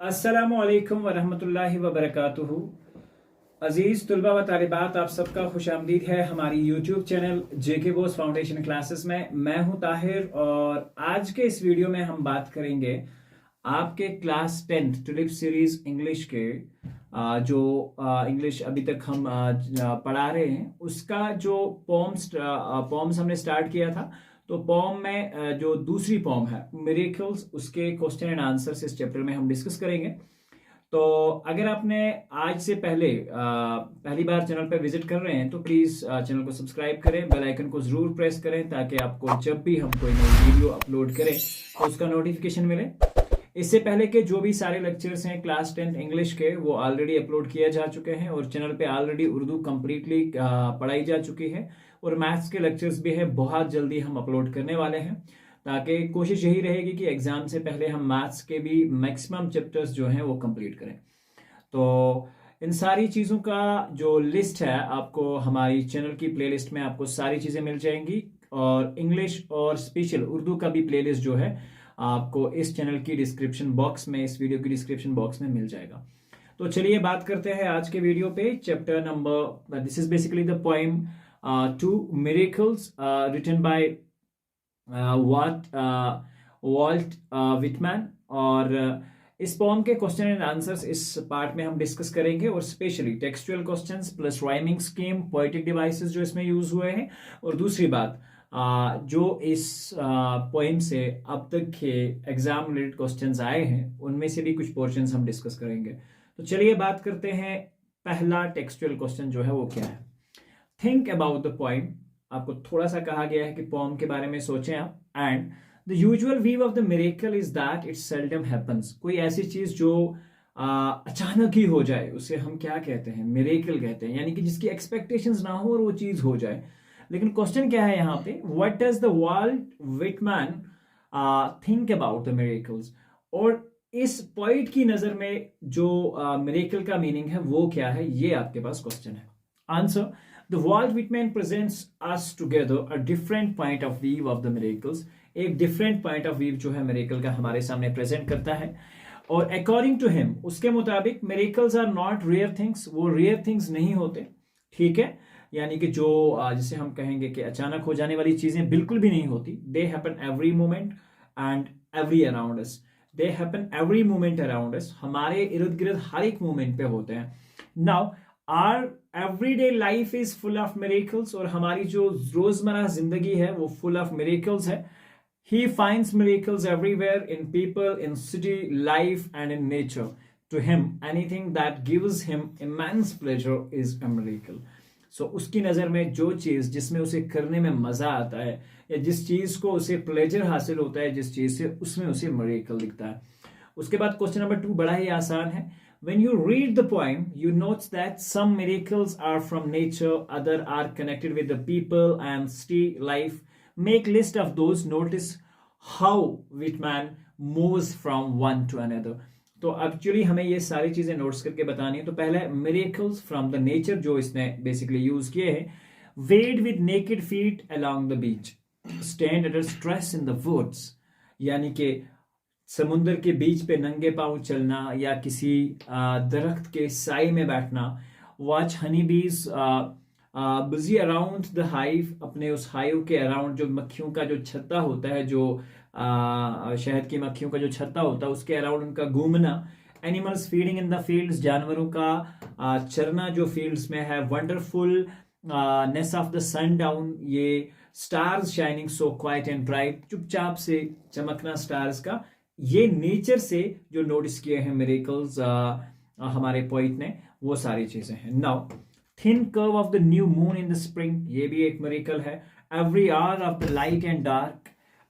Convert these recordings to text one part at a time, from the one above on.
अस्सलामुअलैकुम वरहमतुल्लाहि वबरकातुहू। अजीज़ तुलबा व तालिबात, आप सबका खुश आमदीद है हमारी यूट्यूब चैनल जेके बोस फाउंडेशन क्लासेस में। मैं हूं ताहिर और आज के इस वीडियो में हम बात करेंगे आपके क्लास 10 टुलिप सीरीज इंग्लिश के जो इंग्लिश अभी तक हम पढ़ा रहे हैं उसका जो पॉम्स हमने स्टार्ट किया था। तो पॉम में जो दूसरी पॉम है मिरेकल्स, उसके क्वेश्चन एंड आंसर्स इस चैप्टर में हम डिस्कस करेंगे। तो अगर आपने आज से पहली बार चैनल पर विजिट कर रहे हैं तो प्लीज चैनल को सब्सक्राइब करें, बेल आइकन को जरूर प्रेस करें ताकि आपको जब भी हम कोई नई वीडियो अपलोड करें तो उसका नोटिफिकेशन मिले। इससे पहले के जो भी सारे लेक्चर्स हैं क्लास 10 इंग्लिश के वो ऑलरेडी अपलोड किए जा चुके हैं और चैनल पे ऑलरेडी उर्दू कंप्लीटली पढ़ाई जा चुकी है और मैथ्स के लेक्चर्स भी है, बहुत जल्दी हम अपलोड करने वाले हैं ताकि कोशिश यही रहेगी कि एग्जाम से पहले हम मैथ्स के भी मैक्सिमम चैप्टर्स जो हैं वो कंप्लीट करें। तो इन सारी चीज़ों का जो लिस्ट है आपको हमारी चैनल की प्लेलिस्ट में आपको सारी चीज़ें मिल जाएंगी और इंग्लिश और स्पेशल उर्दू का भी प्लेलिस्ट जो है आपको इस चैनल की डिस्क्रिप्शन बॉक्स में, इस वीडियो की डिस्क्रिप्शन बॉक्स में मिल जाएगा। तो चलिए बात करते हैं आज के वीडियो पे। Chapter number, this is basically the poem to miracles written by Walt Whitman. और इस पोम के क्वेश्चन एंड आंसर्स इस पार्ट में हम डिस्कस करेंगे और specially textual questions plus rhyming scheme, poetic devices जो इसमें यूज हुए हैं और दूसरी बात जो इस पोएम से अब तक के एग्जाम रिलेटेड क्वेश्चंस आए हैं उनमें से भी कुछ पोर्शंस हम डिस्कस करेंगे। तो चलिए बात करते हैं। पहला टेक्सचुअल क्वेश्चन जो है वो क्या है। Think about the poem. आपको थोड़ा सा कहा गया है कि पोएम के बारे में सोचें आप। And the usual view of the miracle is that it seldom happens. कोई ऐसी चीज जो अचानक ही हो जाए उसे हम क्या कहते हैं, मिरेकल कहते हैं, यानी कि जिसकी एक्सपेक्टेशंस ना हो और वो चीज हो जाए। लेकिन क्वेश्चन क्या है यहाँ पे, what does the Walt Whitman think about the miracles. और इस पॉइंट की नजर में जो मिरेकल का मीनिंग है वो क्या है, ये आपके पास क्वेश्चन है। Answer, the Walt Whitman presents us together a different point of view of the miracles. एक डिफरेंट पॉइंट ऑफ व्यू जो है मिरेकल का हमारे सामने प्रेजेंट करता है। और अकॉर्डिंग टू हिम, उसके मुताबिक miracles are not rare things. वो रेयर थिंग्स नहीं होते, ठीक है, यानी कि जो जिसे हम कहेंगे कि अचानक हो जाने वाली चीजें बिल्कुल भी नहीं होती। They happen every moment and every around us. They happen every moment around us. हमारे इर्द गिर्द हर एक मोमेंट पे होते हैं। Now our everyday life is full of miracles. और हमारी जो रोजमर्रा जिंदगी है वो फुल ऑफ मिरेकल्स है। He finds miracles everywhere, in people, in city life and in nature. To him, anything that gives him immense pleasure is a miracle. So उसकी नज़र में जो चीज़ जिसमें उसे करने में मज़ा आता है या जिस चीज़ को उसे प्लेजर हासिल होता है, जिस चीज़ से, उसमें उसे मिरेकल दिखता है। उसके बाद क्वेश्चन नंबर 2 बड़ा ही आसान है। When you read the poem, you note that some miracles are from nature, other are connected with the people and city life. Make list of those. Notice how Whitman moves from one to another. तो actually हमें ये सारी चीजें notes करके बतानी है। तो पहले मिरेकल्स फ्रॉम द नेचर जो इसने बेसिकली यूज किए हैं। Wade with naked feet along the beach, stand under stress in the woods, यानी कि समुद्र के बीच पे नंगे पांव चलना या किसी दरख्त के साई में बैठना। वॉच हनी बीज बिजी अराउंड द हाइव, अपने उस हाइव के अराउंड जो मक्खियों का जो छत्ता होता है, जो शहद की मक्खियों का जो छत्ता होता है उसके अराउंड उनका घूमना। Animals feeding in the fields, जानवरों का चरना जो फील्ड्स में है। Wonderfulness of the sun down, ये stars shining so quiet and bright, चुपचाप से चमकना स्टार्स का। ये नेचर से जो नोटिस किए हैं मिरेकल्स हमारे पोइट ने, वो सारी चीजें हैं। Now thin curve of the new moon in the spring, ये भी एक मिरेकल है। Every hour of the light and dark,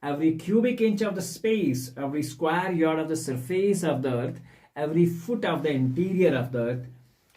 every cubic inch of the space, every square yard of the surface of the earth, every foot of the interior of the earth,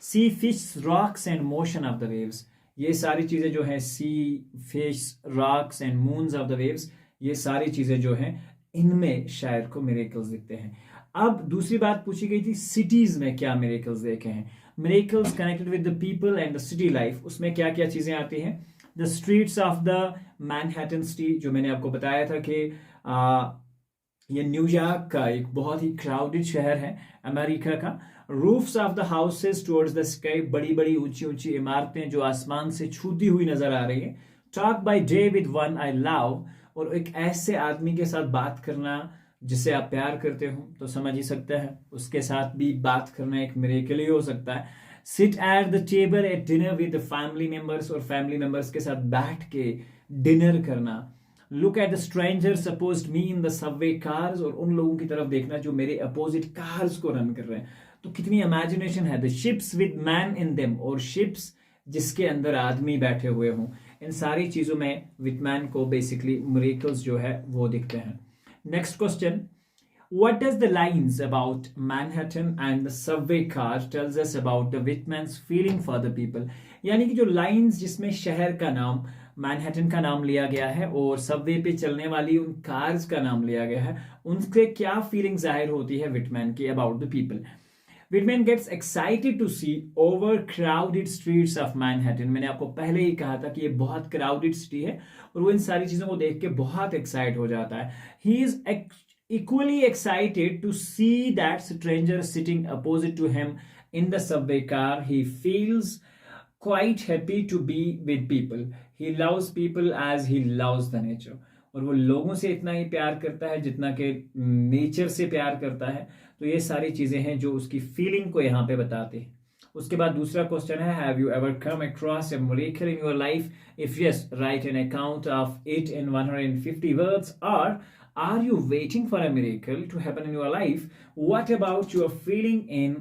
sea, fish, rocks and motion of the waves. ये सारी चीजें जो हैं, sea, fish, rocks and moons of the waves, ये सारी चीजें जो हैं इनमें शायर को मिरेकल्स दिखते हैं। अब दूसरी बात पूछी गई थी, सिटीज में क्या मिरेकल्स देखे हैं। Miracles connected with the people and the city life, उसमें क्या क्या चीजें आती हैं। The streets of the Manhattan city, जो मैंने आपको बताया था कि ये न्यूयॉर्क का एक बहुत ही क्राउडेड शहर है अमेरिका का। Roofs of the houses towards the sky, बड़ी बड़ी ऊंची ऊंची इमारतें जो आसमान से छूती हुई नजर आ रही है। Talk by day with one I love, और एक ऐसे आदमी के साथ बात करना जिसे आप प्यार करते हो, तो समझ ही सकते हैं उसके साथ भी बात करना एक मिरेकल ही हो सकता है। Sit at the table at dinner with family members, और फैमिली मेंबर्स के साथ बैठ के डिनर करना। Look at the stranger supposed me in the Subway cars, और उन लोगों की तरफ देखना जो मेरे अपोजिट कार्स को रन कर रहे हैं। तो कितनी इमेजिनेशन है। The ships with man in them, और शिप्स जिसके अंदर आदमी बैठे हुए हों। इन सारी चीजों में विटमैन को बेसिकली मिरेकल्स जो है वो दिखते हैं। Next question, what does the lines about Manhattan and the subway car tells us about the Whitman's feeling for the people? यानी कि जो लाइंस जिसमें शहर का नाम मैनहट्टन का नाम लिया गया है और सबवे पे चलने वाली उन कार्स का नाम लिया गया है, उनसे क्या फीलिंग जाहिर होती है विटमैन की about the people. Whitman gets excited to see overcrowded streets of Manhattan. मैंने आपको पहले ही कहा था कि ये बहुत क्राउडेड सिटी है और वो इन सारी चीजों को देख के बहुत एक्साइट हो जाता है। He is equally excited to see that stranger sitting opposite to him in the subway car. He feels quite happy to be with people. He loves people as he loves the nature. और वो लोगों से इतना ही प्यार करता है जितना कि नेचर से प्यार करता है। तो ये सारी चीजें हैं जो उसकी फीलिंग को यहाँ पे बताते हैं। उसके बाद दूसरा क्वेश्चन है, have you ever come across A miracle in your life? If yes, right an account of it in 150 words. और are you waiting for a miracle to happen in your life? What about your feeling in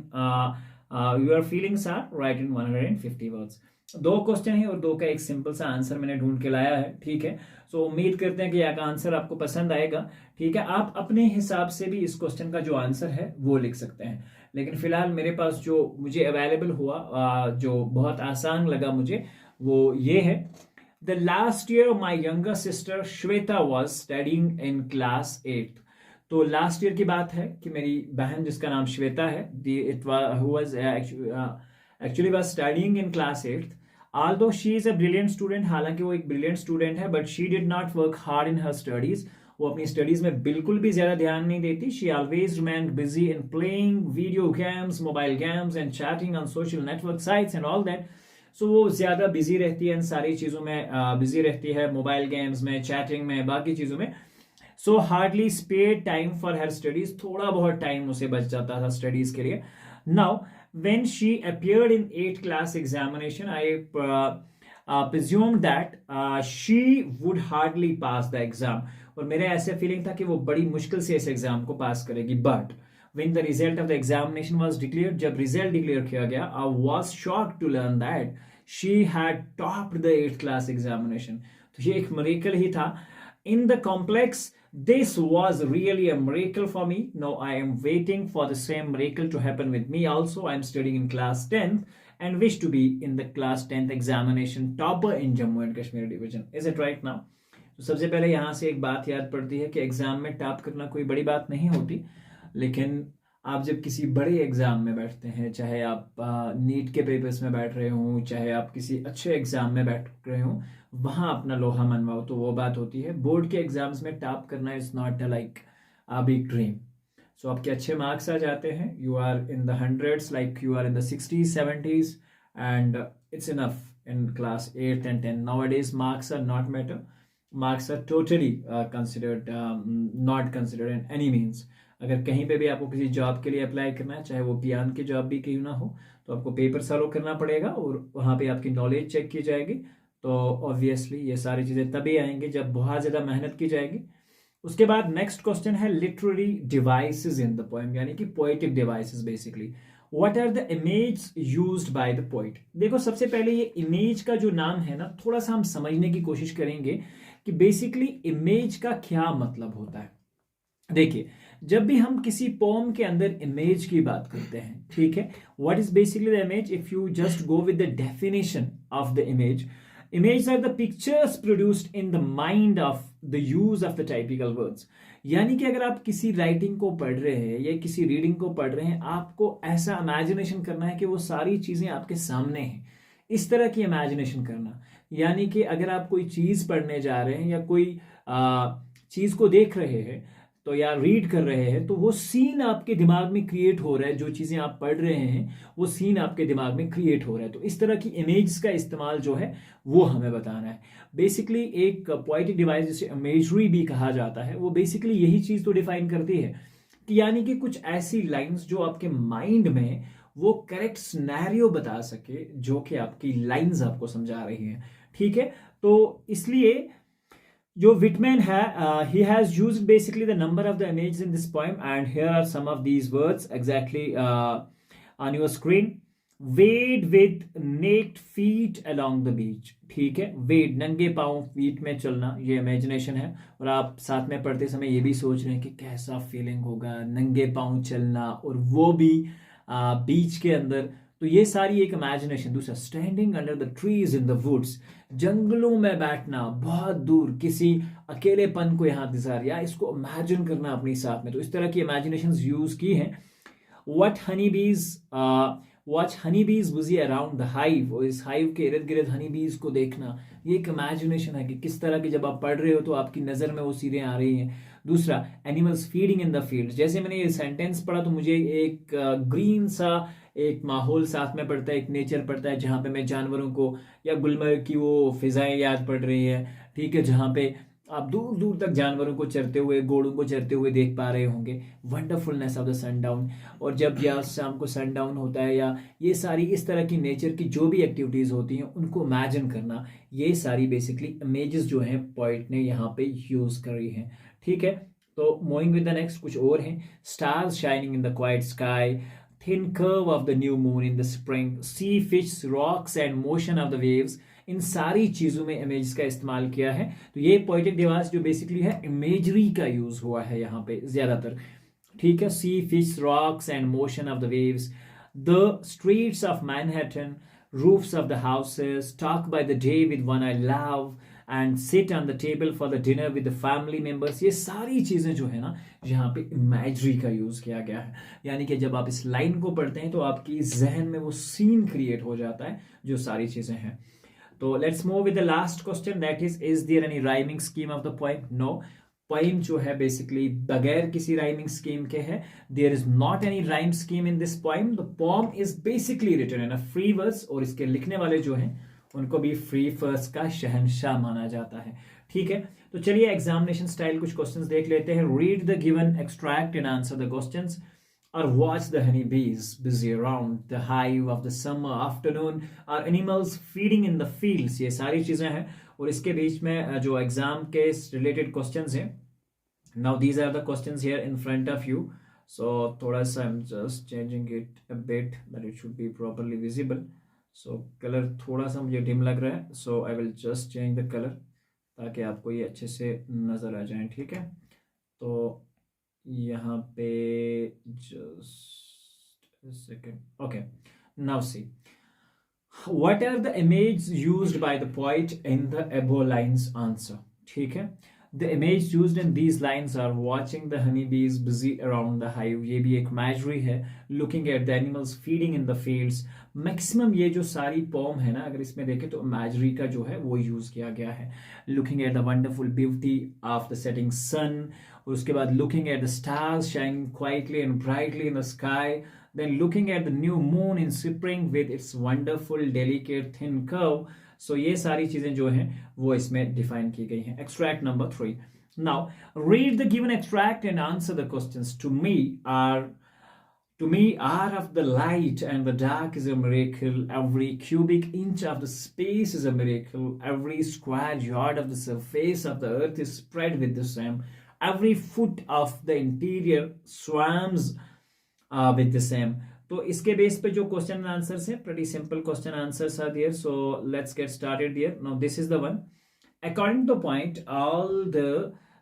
your feelings are right in 150 words? दो question है और दो का एक simple सा answer मैंने ढूंढ के लाया है, ठीक है। सो उम्मीद करते हैं कि यह आंसर आपको पसंद आएगा, ठीक है। आप अपने हिसाब से भी इस क्वेश्चन का जो आंसर है वो लिख सकते हैं, लेकिन फिलहाल मेरे पास जो मुझे अवेलेबल हुआ जो बहुत आसान लगा मुझे वो ये है। The last year my younger sister Shweta was studying in class 8th। तो लास्ट ईयर की बात है कि मेरी बहन जिसका नाम श्वेता है, who was actually was studying in class 8th। Although she is a brilliant student, हालांकि वो एक ब्रिलियंट स्टूडेंट है, but she did not work hard in her studies। वो अपनी स्टडीज में बिल्कुल भी ज्यादा ध्यान नहीं देती। She always remained busy in playing video games, mobile games and chatting on social network sites and all that। सो वो ज्यादा बिजी रहती है इन सारी चीजों में, बिजी रहती है मोबाइल गेम्स में, चैटिंग में, बाकी चीजों में। So hardly spare time for her studies, थोड़ा बहुत टाइम उसे बच जाता था स्टडीज के लिए। Now when she appeared in 8th class examination, I presume that she would hardly pass the exam. और मेरा ऐसा फीलिंग था कि वो बड़ी मुश्किल से इस एग्जाम को पास करेगी। But when the result of the examination was declared, जब रिजल्ट डिक्लेयर किया गया, I was shocked to learn that she had topped the 8th class examination। तो ये एक miracle ही था। In the complex, this was really a miracle for me। Now I am waiting for the same miracle to happen with me also। I am studying in class 10th and wish to be in the class 10th examination topper in Jammu and Kashmir division। Is it right now? तो सबसे पहले यहाँ से एक बात याद पड़ती है कि एग्जाम में टॉप करना कोई बड़ी बात नहीं होती, लेकिन आप जब किसी बड़े एग्जाम में बैठते हैं, चाहे आप नीट के पेपर्स में बैठ रहे हो, चाहे आप किसी अच्छे एग्जाम में बैठ रहे हो, वहां अपना लोहा मनवाओ, तो वो बात होती है। बोर्ड के एग्जाम्स में टॉप करना is not like a big dream. So आपके अच्छे मार्क्स आ जाते हैं, you are in the hundreds, like you are in the 60s 70s, and it's enough in class 8th and 10th। Nowadays marks are not matter, marks are totally considered not considered in any means। अगर कहीं पे भी आपको किसी job के लिए apply करना है, चाहे वो पियान की जॉब भी क्यों ना हो, तो आपको पेपर सॉल्व करना पड़ेगा और वहाँ पे आपकी नॉलेज चेक की जाएगी। तो ऑब्वियसली ये सारी चीज़ें तभी आएंगी जब बहुत ज़्यादा मेहनत की जाएगी। उसके बाद नेक्स्ट क्वेश्चन है literary devices in the poem, यानी कि poetic devices basically. What are the image used by the poet? देखो सबसे पहले ये इमेज का जो नाम है ना, थोड़ा सा हम समझने की कोशिश करेंगे कि बेसिकली इमेज का क्या मतलब होता है। देखिए, जब भी हम किसी पोम के अंदर इमेज की बात करते हैं, ठीक है, what is basically the image? If you just go with the definition of the image, image are the pictures produced in the mind of the use of the typical words. यानी कि अगर आप किसी राइटिंग को पढ़ रहे हैं या किसी रीडिंग को पढ़ रहे हैं, आपको ऐसा इमेजिनेशन करना है कि वो सारी चीजें आपके सामने हैं, इस तरह की इमेजिनेशन करना। यानी कि अगर आप कोई चीज पढ़ने जा रहे हैं या कोई चीज को देख रहे हैं, तो या रीड कर रहे हैं तो वो सीन आपके दिमाग में क्रिएट हो रहा है, जो चीजें आप पढ़ रहे हैं वो सीन आपके दिमाग में क्रिएट हो रहा है। तो इस तरह की इमेज का इस्तेमाल जो है वो हमें बताना है। बेसिकली एक पोएटिक डिवाइस जिसे इमेजरी भी कहा जाता है, वो बेसिकली यही चीज तो डिफाइन करती है कि यानी कि कुछ ऐसी लाइंस जो आपके माइंड में वो करेक्ट सिनेरियो बता सके जो कि आपकी लाइंस आपको समझा रही हैं। ठीक है, तो इसलिए जो विटमैन है, he has used basically the number of the images in this poem, and here are some of these words exactly on your screen. Wade with naked feet along the beach. ठीक है, वेड नंगे पाँव feet में चलना, ये imagination है। और आप साथ में पढ़ते समय ये भी सोच रहे हैं कि कैसा फीलिंग होगा नंगे पाँव चलना, और वो भी बीच के अंदर। तो ये सारी एक इमेजिनेशन। दूसरा, standing under the trees in the woods, जंगलों में बैठना, बहुत दूर किसी अकेलेपन को यहाँ दिजार या इसको इमेजिन करना अपने साथ में। तो इस तरह की इमेजिनेशन यूज की हैं। वट हनी बीज, वॉच हनी बीज बुजी अराउंड द हाइव, और इस हाइव के इर्द गिर्द हनी बीज को देखना, ये एक इमेजिनेशन है कि किस तरह की जब आप पढ़ रहे हो तो आपकी नजर में वो चीजें आ रही हैं। दूसरा, animals feeding in the field, जैसे मैंने ये सेंटेंस पढ़ा तो मुझे एक ग्रीन सा एक माहौल साथ में पड़ता है, एक नेचर पड़ता है जहाँ पे मैं जानवरों को, या गुलमर्ग की वो फिजाएं याद पड़ रही है। ठीक है, जहाँ पे आप दूर दूर तक जानवरों को चरते हुए, घोड़ों को चरते हुए देख पा रहे होंगे। वंडरफुलनेस ऑफ द सनडाउन, और जब या शाम को सनडाउन होता है, या ये सारी इस तरह की नेचर की जो भी एक्टिविटीज होती हैं उनको इमेजिन करना, ये सारी बेसिकली इमेजेस जो हैं पोइट ने यहाँ पे यूज करी हैं। ठीक है, तो मूविंग विद द नेक्स्ट कुछ और हैं। Stars shining in the quite sky, thin curve of the new moon in the spring, sea fish, rocks and motion of the waves, इन सारी चीजों में इमेज का इस्तेमाल किया है। तो ये पोएटिक डिवाइस जो बेसिकली है इमेजरी का यूज हुआ है यहाँ पे ज्यादातर। ठीक है, sea fish, rocks and motion of the waves, the streets of Manhattan, roofs of the houses, talk by the day with one I love, and sit on the table for the dinner with the family members, ये सारी चीजें जो है ना यहाँ पे imagery का use किया गया है। यानी कि जब आप इस लाइन को पढ़ते हैं तो आपकी जहन में वो सीन क्रिएट हो जाता है जो सारी चीजें हैं। तो let's move with the last question, that is there any rhyming scheme of the poem? No, poem जो है बेसिकली बगैर किसी राइमिंग स्कीम के है। There is not any rhyme scheme in this poem. The poem is basically written in a free verse, और इसके लिखने वाले जो हैं उनको भी फ्री वर्स का शहंशाह माना जाता है। ठीक है, तो चलिए एग्जामिनेशन स्टाइल कुछ क्वेश्चंस देख लेते हैं। Read the given extract and answer the questions, or watch the honeybees busy around the hive of the summer afternoon, or animals feeding in the fields, ये सारी चीजें हैं। और इसके बीच में जो एग्जाम के रिलेटेड क्वेश्चंस हैं, now these are the questions here in front of you, so थोड़ा सा I'm just changing it a bit that it should be properly visible, so color थोड़ा सा मुझे dim लग रहा है, so I will just change the color ताकि आपको ये अच्छे से नजर आ जाए। ठीक है, तो यहाँ पे just a second, okay, now see what are the images used by the poet in the above lines answer। ठीक है, the image used in these lines are watching the honeybees busy around the hive, ये भी एक imagery है। looking at the animals feeding in the fields, maximum ये जो सारी pome है ना अगर इसमें देखें तो imagery का जो है वो यूज किया गया है। looking at the wonderful beauty of the setting sun, और उसके बाद looking at the stars shining quietly and brightly in the sky, then looking at the new moon in spring with its wonderful delicate thin curve। so ये सारी चीजें जो हैं वो इसमें डिफाइन की गई हैं। Extract number 3, now read the given extract and answer the questions. To me, are of the light and the dark is a miracle. Every cubic inch of the space is a miracle. Every square yard of the surface of the earth is spread with the same. Every foot of the interior swarms with the same. तो इसके base पे जो question and answers हैं, pretty simple question answers are there. So let's get started there. Now this is the one. According to the point, all the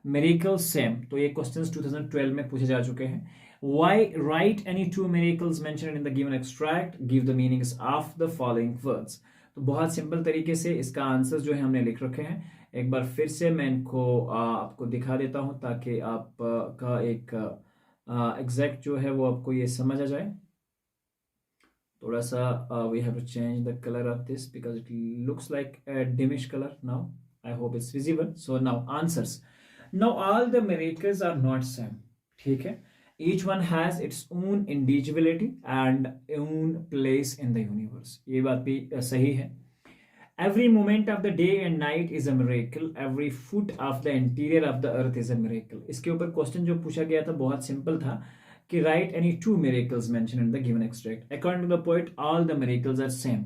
miracles same. तो ये questions 2012 में पूछे जा चुके हैं। Why write any two miracles mentioned in the given extract? Give the meanings of the following words. तो बहुत simple तरीके से इसका आंसर जो है हमने लिख रखे हैं। एक बार फिर से मैं इनको आपको दिखा देता हूं ताकि आप का एक एग्जैक्ट जो है वो आपको ये समझ आ जाए। थोड़ा सा we have to change the color of this because it looks like a dimish color now. I hope it's visible. So now answers. Now all the miracles are not same, ठीक है, each one has its own individuality and own place in the universe, ये बात भी सही है। Every moment of the day and night is a miracle. Every foot of the interior of the earth is a miracle. इसके ऊपर question जो पूछा गया था बहुत सिंपल था कि write any two miracles mentioned in the given extract. According to the poet, all the miracles are same.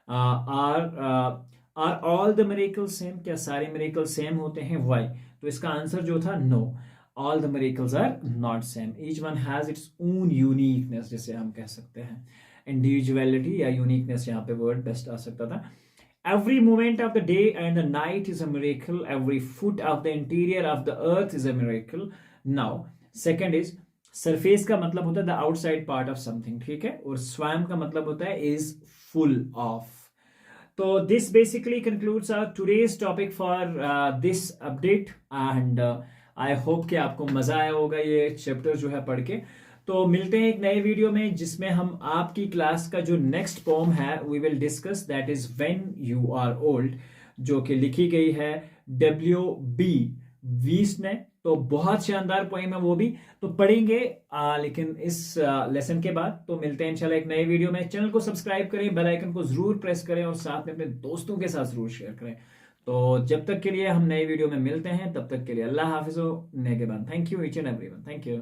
Are all the miracles same? क्या सारे miracles same होते हैं? Why? तो इसका आंसर जो था no. All the miracles are not same. Each one has its own uniqueness, जिसे हम कह सकते हैं individuality या uniqueness, यहाँ पे word best आ सकता था। Every moment of the day and the night is a miracle. Every foot of the interior of the earth is a miracle. Now, second is surface का मतलब होता है the outside part of something, ठीक है, और swam का मतलब होता है is full of. तो this basically concludes our today's topic for this update and I hope कि आपको मजा आया होगा ये चैप्टर जो है पढ़ के। तो मिलते हैं एक नए वीडियो में जिसमें हम आपकी क्लास का जो नेक्स्ट पोम है we will discuss, that is when you are old, जो कि लिखी गई है W.B. वीस ने। तो बहुत शानदार पोएम है वो भी, तो पढ़ेंगे लेकिन इस लेसन के बाद। तो मिलते हैं इंशाल्लाह एक नए वीडियो में। चैनल को सब्सक्राइब करें, बेल आइकन को जरूर प्रेस करें और साथ में अपने दोस्तों के साथ जरूर शेयर करें। तो जब तक के लिए हम नए वीडियो में मिलते हैं, तब तक के लिए अल्लाह हाफिज़, नेगेबान। Thank you each and everyone, thank you.